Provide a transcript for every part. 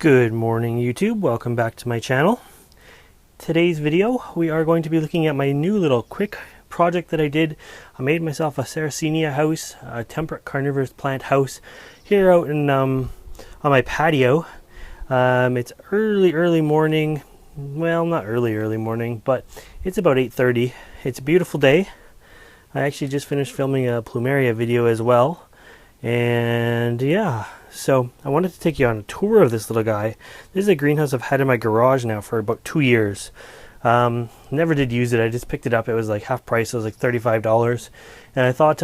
Good morning YouTube, welcome back to my channel. Today's video we are going to be looking at my new little quick project that I did. I made myself a Sarracenia house, a temperate carnivorous plant house here out in on my patio. It's early morning, well not early morning, but it's about 8:30. It's a beautiful day. I actually just finished filming a plumeria video as well, and yeah. So I wanted to take you on a tour of this little guy. This is a greenhouse I've had in my garage now for about 2 years. Never did use it. I just picked it up. It was like half price. It was like $35. And I thought,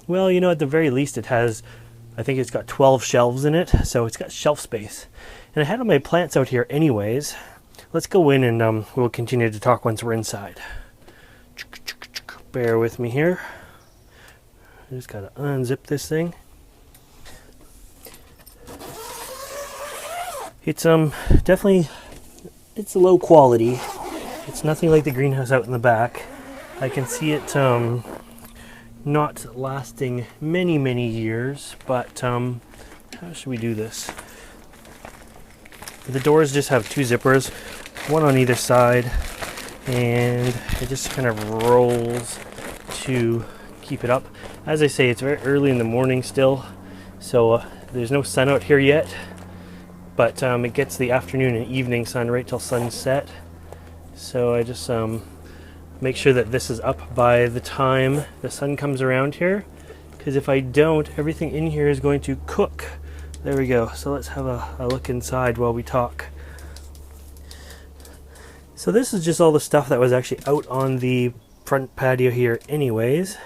well, you know, at the very least it has, I think it's got 12 shelves in it. So it's got shelf space. And I had all my plants out here anyways. Let's go in and we'll continue to talk once we're inside. Bear with me here. I just got to unzip this thing. It's definitely, it's low quality. It's nothing like the greenhouse out in the back. I can see it not lasting many years, but how should we do this? The doors just have two zippers, one on either side, and it just kind of rolls to keep it up. As I say, it's very early in the morning still, so there's no sun out here yet. But it gets the afternoon and evening sun right till sunset. So I just make sure that this is up by the time the sun comes around here. Because if I don't, everything in here is going to cook. There we go. So let's have a look inside while we talk. So this is just all the stuff that was actually out on the front patio here anyways.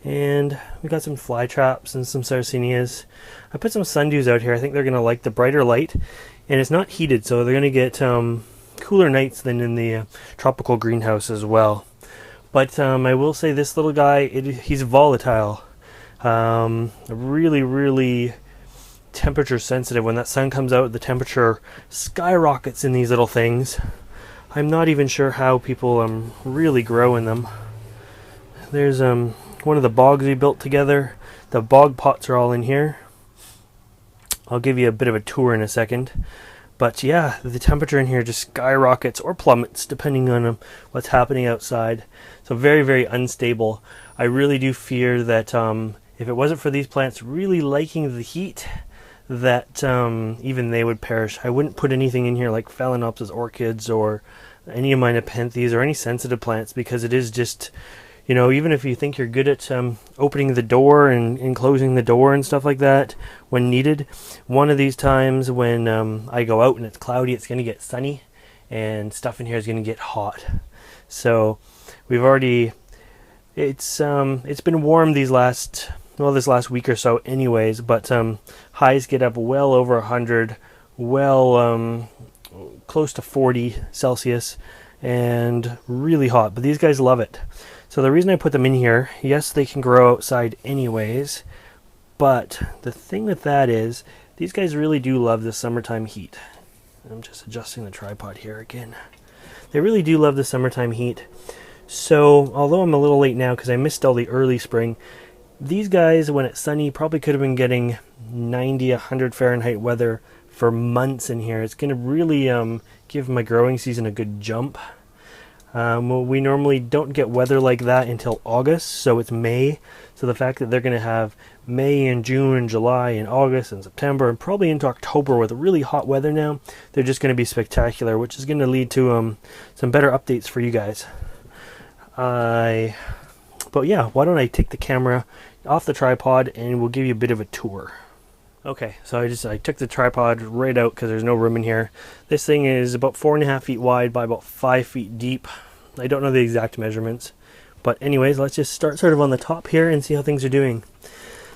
And we got some fly traps and some Sarracenias. I put some sundews out here. I think they're going to like the brighter light. And it's not heated, so they're going to get cooler nights than in the tropical greenhouse as well. But I will say this little guy, he's volatile. Really temperature sensitive. When that sun comes out, the temperature skyrockets in these little things. I'm not even sure how people really grow in them. There's one of the bogs we built together. The bog pots are all in here. I'll give you a bit of a tour in a second. But yeah, the temperature in here just skyrockets or plummets depending on what's happening outside. So very unstable. I really do fear that if it wasn't for these plants really liking the heat, that even they would perish. I wouldn't put anything in here like Phalaenopsis orchids or any of my nepenthes or any sensitive plants, because it is just, you know, even if you think you're good at opening the door and closing the door and stuff like that when needed, one of these times when I go out and it's cloudy, it's going to get sunny and stuff in here is going to get hot. So we've already, it's been warm this last week or so anyways, but highs get up well over 100, close to 40 Celsius and really hot, but these guys love it. So the reason I put them in here, yes, they can grow outside anyways, but the thing with that is, these guys really do love the summertime heat. I'm just adjusting the tripod here again. They really do love the summertime heat. So, although I'm a little late now because I missed all the early spring, these guys, when it's sunny, probably could have been getting 90, 100 Fahrenheit weather for months in here. It's going to really give my growing season a good jump. We normally don't get weather like that until August, so it's May. So the fact that they're going to have May and June and July and August and September and probably into October with really hot weather now, they're just going to be spectacular, which is going to lead to some better updates for you guys. But yeah, why don't I take the camera off the tripod and we'll give you a bit of a tour. Okay, so I took the tripod right out because there's no room in here. This thing is about 4.5 feet wide by about 5 feet deep. I don't know the exact measurements. But anyways, let's just start sort of on the top here and see how things are doing.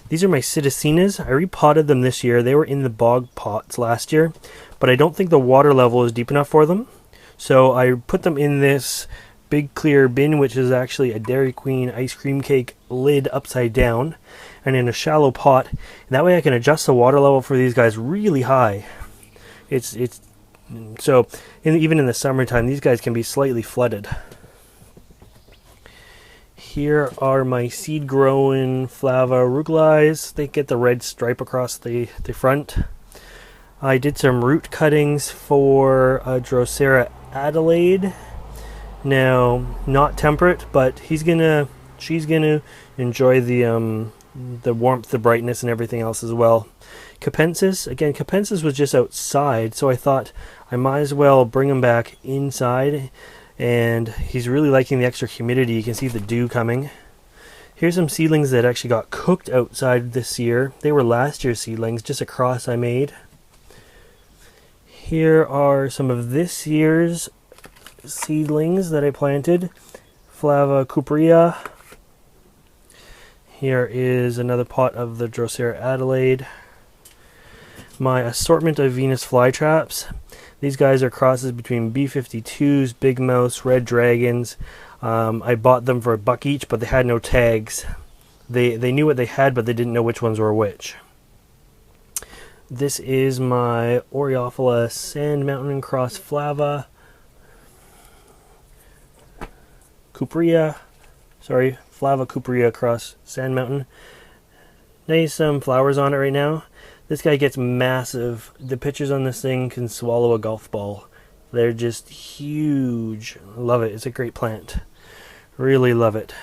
These are my Psittacinas. I repotted them this year. They were in the bog pots last year, but I don't think the water level is deep enough for them. So I put them in this big clear bin, which is actually a Dairy Queen ice cream cake lid upside down, and in a shallow pot, and that way I can adjust the water level for these guys really high. So even in the summertime, these guys can be slightly flooded. Here are my seed growing Flava arugulae. They get the red stripe across the front. I did some root cuttings for Drosera Adelaide. Now, not temperate, but she's gonna enjoy the warmth, the brightness, and everything else as well. Capensis was just outside, so I thought I might as well bring him back inside, and he's really liking the extra humidity. You can see the dew coming. Here's some seedlings that actually got cooked outside this year. They were last year's seedlings, just a cross I made. Here are some of this year's seedlings that I planted. Flava cuprea. Here is another pot of the Drosera Adelaide. My assortment of Venus flytraps. These guys are crosses between B52s, Big Mouse, Red Dragons. I bought them for $1 each, but they had no tags. They knew what they had, but they didn't know which ones were which. This is my Oreophylla Sand Mountain Cross Flava Cuprea. Sorry, Flava Cuprea Cross Sand Mountain. Nice flowers on it right now. This guy gets massive. The pictures on this thing can swallow a golf ball. They're just huge. Love it. It's a great plant. Really love it.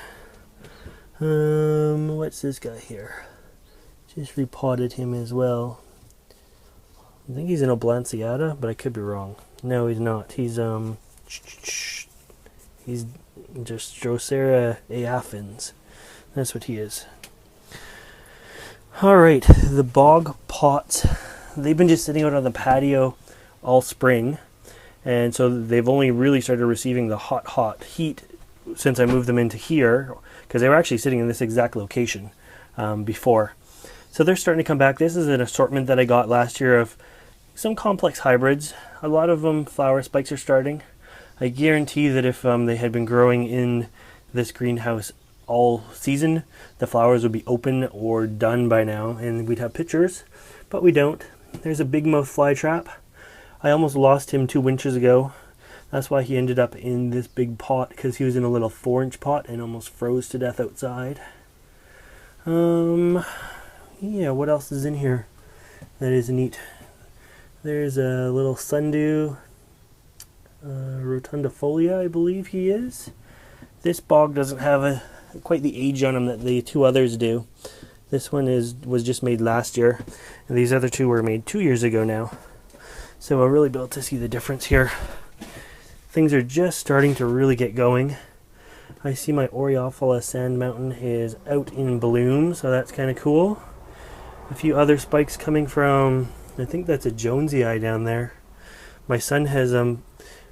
What's this guy here? Just repotted him as well. I think he's an Oblanceata, but I could be wrong. No, he's not. He's just Drosera aafins. That's what he is. Alright, the bog pots. They've been just sitting out on the patio all spring. And so they've only really started receiving the hot heat since I moved them into here. Because they were actually sitting in this exact location before. So they're starting to come back. This is an assortment that I got last year of some complex hybrids. A lot of them flower spikes are starting. I guarantee that if they had been growing in this greenhouse all season, the flowers would be open or done by now and we'd have pictures, but we don't. There's a big mouth flytrap. I almost lost him 2 winters ago. That's why he ended up in this big pot, because he was in a little 4-inch pot and almost froze to death outside. Yeah, what else is in here that is neat? There's a little Sundew rotundifolia, I believe he is. This bog doesn't have quite the age on him that the 2 others do. This one was just made last year, and these other 2 were made 2 years ago now. So I'll really be able to see the difference here. Things are just starting to really get going. I see my Oreophylla Sand Mountain is out in bloom, so that's kind of cool. A few other spikes coming from, I think that's a Jonesii down there. My son has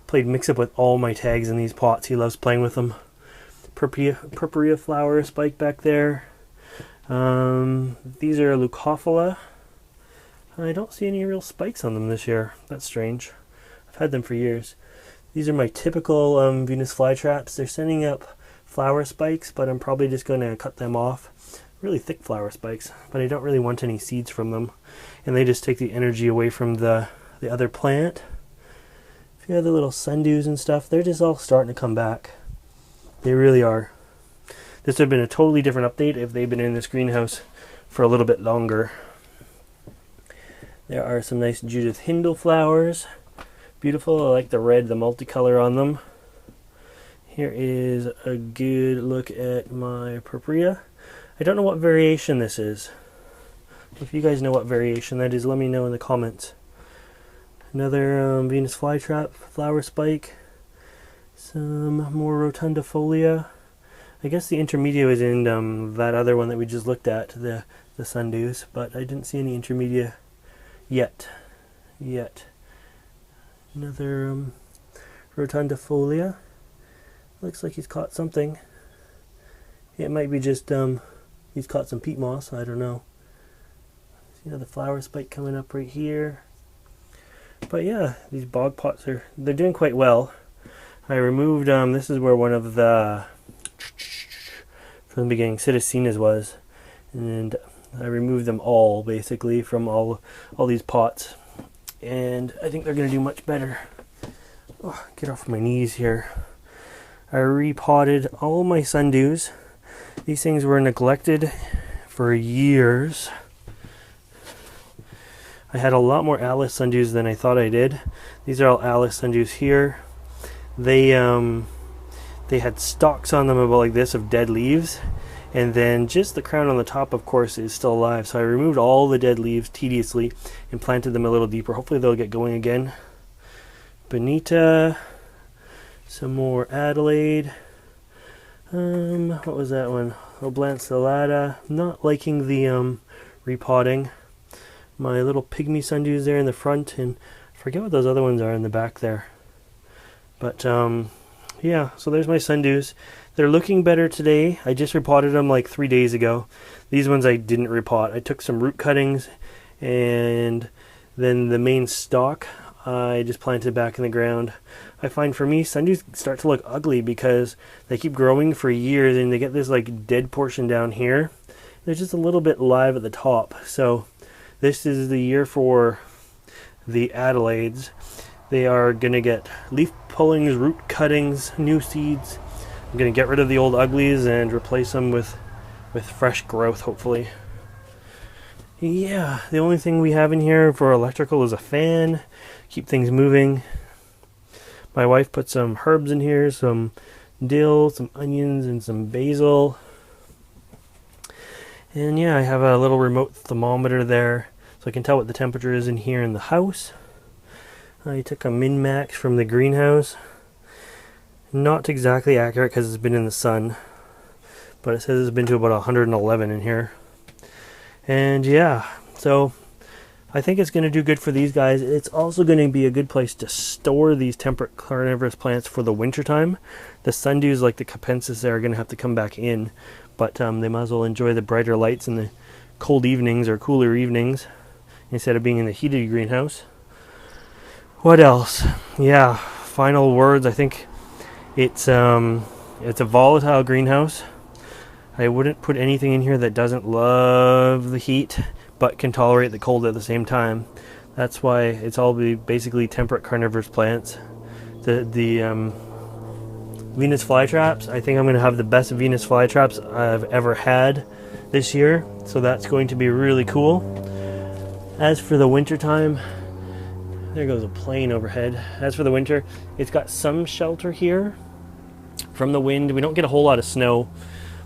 played mix-up with all my tags in these pots. He loves playing with them. Purpurea flower spike back there. These are Leucophila. I don't see any real spikes on them this year. That's strange. I've had them for years. These are my typical Venus flytraps. They're sending up flower spikes, but I'm probably just going to cut them off. Really thick flower spikes, but I don't really want any seeds from them. And they just take the energy away from the other plant. A few other little sundews and stuff, they're just all starting to come back. They really are. This would have been a totally different update if they'd been in this greenhouse for a little bit longer. There are some nice Judith Hindle flowers. Beautiful. I like the red, the multicolor on them. Here is a good look at my Purpurea. I don't know what variation this is. If you guys know what variation that is, let me know in the comments. Another Venus flytrap flower spike. Some more rotundifolia. I guess the intermedia is in that other one that we just looked at, the sundews, but I didn't see any intermedia yet. Another rotundifolia. Looks like he's caught something. It might be just he's caught some peat moss. I don't know. See the flower spike coming up right here. But yeah, these bog pots they're doing quite well. I removed this is where one of the from the beginning Sarracenas was, and I removed them all basically from all these pots. And I think they're going to do much better. Oh, get off my knees here. I repotted all my sundews. These things were neglected for years. I had a lot more Atlas sundews than I thought I did. These are all Atlas sundews here. They had stalks on them about like this of dead leaves, and then just the crown on the top, of course, is still alive. So I removed all the dead leaves tediously and planted them a little deeper. Hopefully they'll get going again. Bonita, some more Adelaide. What was that one? Oblanceolata. Not liking the repotting. My little pygmy sundews there in the front, and I forget what those other ones are in the back there. But yeah, so there's my sundews. They're looking better today. I just repotted them like 3 days ago. These ones I didn't repot. I took some root cuttings, and then the main stalk I just planted back in the ground. I find for me, sundews start to look ugly because they keep growing for years and they get this like dead portion down here. They're just a little bit live at the top. So this is the year for the Adelaides. They are going to get leaf pullings, root cuttings, new seeds. I'm going to get rid of the old uglies and replace them with fresh growth, hopefully. Yeah, the only thing we have in here for electrical is a fan. Keep things moving. My wife put some herbs in here, some dill, some onions, and some basil. And yeah, I have a little remote thermometer there, so I can tell what the temperature is in here in the house. I took a min-max from the greenhouse. Not exactly accurate because it's been in the sun, but it says it's been to about 111 in here. And yeah, so I think it's going to do good for these guys. It's also going to be a good place to store these temperate carnivorous plants for the winter time. The sundews like the nepenthes are going to have to come back in, but they might as well enjoy the brighter lights in the cold evenings or cooler evenings instead of being in the heated greenhouse. What else? Yeah, final words. I think it's a volatile greenhouse. I wouldn't put anything in here that doesn't love the heat but can tolerate the cold at the same time. That's why it's all basically temperate carnivorous plants. The Venus flytraps, I think I'm going to have the best Venus flytraps I've ever had this year, so that's going to be really cool. As for the winter time, there goes a plane overhead. As for the winter, it's got some shelter here from the wind. We don't get a whole lot of snow,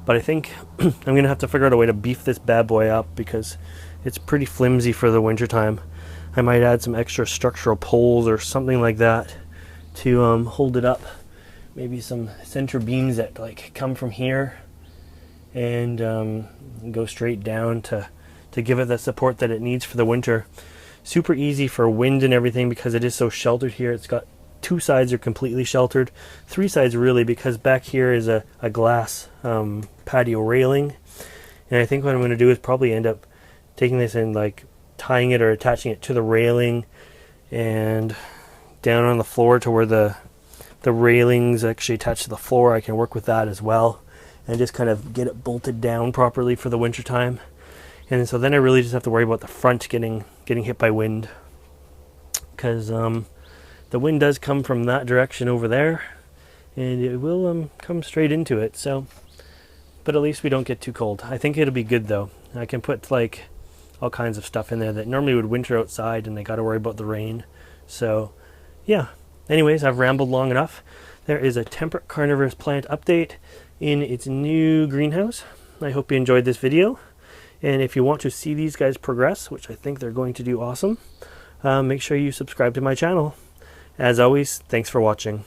but I think I'm going to have to figure out a way to beef this bad boy up because it's pretty flimsy for the winter time. I might add some extra structural poles or something like that to hold it up. Maybe some center beams that like come from here and go straight down to give it the support that it needs for the winter. Super easy for wind and everything because it is so sheltered here. It's got 2 sides are completely sheltered, 3 sides really, because back here is a glass patio railing. And I think what I'm going to do is probably end up taking this and like tying it or attaching it to the railing and down on the floor to where the railings actually attach to the floor. I can work with that as well and just kind of get it bolted down properly for the winter time. And so then I really just have to worry about the front getting hit by wind, because the wind does come from that direction over there and it will come straight into it. So, but at least we don't get too cold. I think it'll be good though. I can put like all kinds of stuff in there that normally would winter outside and I got to worry about the rain. So yeah, anyways, I've rambled long enough. There is a temperate carnivorous plant update in its new greenhouse. I hope you enjoyed this video. And if you want to see these guys progress, which I think they're going to do awesome, make sure you subscribe to my channel. As always, thanks for watching.